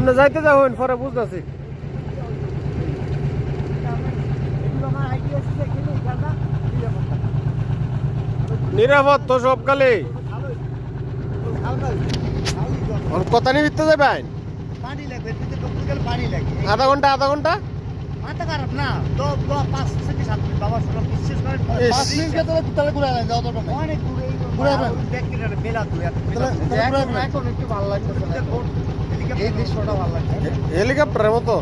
সামনে যাইতে যাবেন পরে বুঝতেছি। নিরাপদ তো সবকালে কথা নিবিতে যাবেন আধা ঘন্টা মাথা খারাপ না তো 5 থেকে 7 মিনিট বাবা সব বিশ্বাস করেন 5 মিনিট তাহলে ঘুরে আলেন যাও দরকার নাই অনেক ঘুরে আবেন ব্যাকটেরিয়া বেলা দুই তাহলে এখন একটু ভালো লাগতেছে এই দৃশ্যটা ভালো লাগছে হেলিকপ্টারের মতো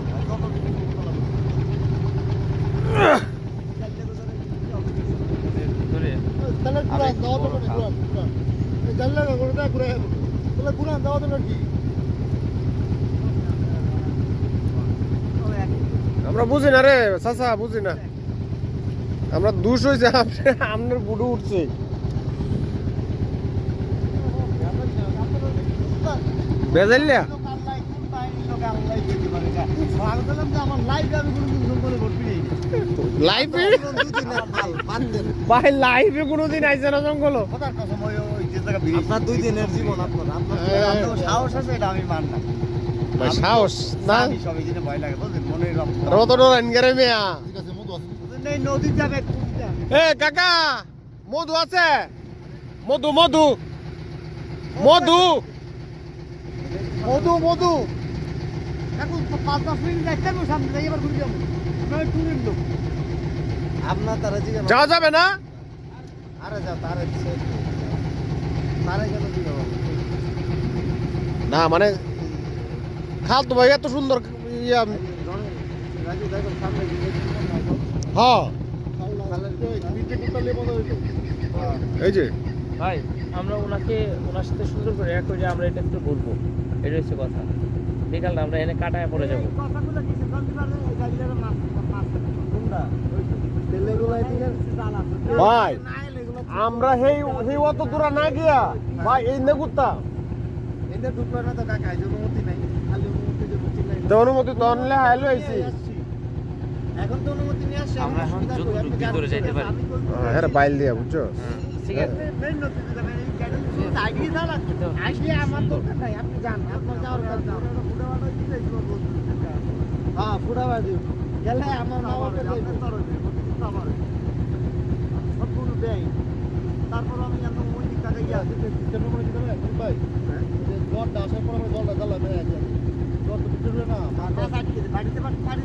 তাহলে ঘুরে যাও দরকার নাই ঘুরে জানলা ঘুরে তাহলে ঘুরে যাও দরকার কি আমরা বুঝি না রে চাচা বুঝি না আমরা দুশ হয়েছে আপনার বুড়ো উঠছে বেজাইলিয়া লাইফে ভাই লাইফে কোনোদিন আইছে না জঙ্গল আপনার 2 দিনের জীবন আপনার সাহস আছে এটা আমি মানি না ভাই সাহস না আমি সব এই দিনে ভয় লাগে বুঝলেন মনে রত ডরান গরে মিয়া ঠিক আছে মধু আছে নেই নদী যাবে এ কাকা মধু আছে মধু মধু মধু মধু মধু এখন 5-10 মিনিট যাইতে হবে সামনে যাই এবার ঘুরে যাবো আমরা টুরিস্ট লোক আপনার তারা জিজ্ঞাসা যাওয়া যাবে না আরে যাও তারে কেন দিও না মানে খাল তো ভাই এত সুন্দর ইয়া রাজু দেখো সামনে হ্যাঁ এই যে ভাই আমরা ওনার সাথে সুন্দর করে এক করে আমরা এটা একটু বলবো, এটা হচ্ছে কথা। বিকাল না আমরা এনে কাটায় পড়ে যাবো। ভাই আমরা হেই হেই অত দূর না গিয়া ভাই এই না ঘুরতাম এদের ঢুকলো না তো কাকা অনুমতি নাই খালি অনুমতি যে বুঝি নাই তো অনুমতি তো আনলে হাইলো আইছি এখন তো অনুমতি নিয়ে আসছে আমরা এখন যতটুকু ভিতরে যাইতে পারি। হ্যাঁ বাইল দিয়া বুঝছো ঠিক আছে আইডিয়া আমার দরকার নাই আপনি যান আপনার যাওয়ার কথা হ্যাঁ ফুড়াবাজি গেলে আমার মামাকে তারপর আমি জানো ওই দিক থেকে গিয়া কেমন করে দিতে হবে ভাই জলটা আসার পর আমরা জলটা জ্বালাবে জল তো ভিতরে না মাথা কাটতে বাড়িতে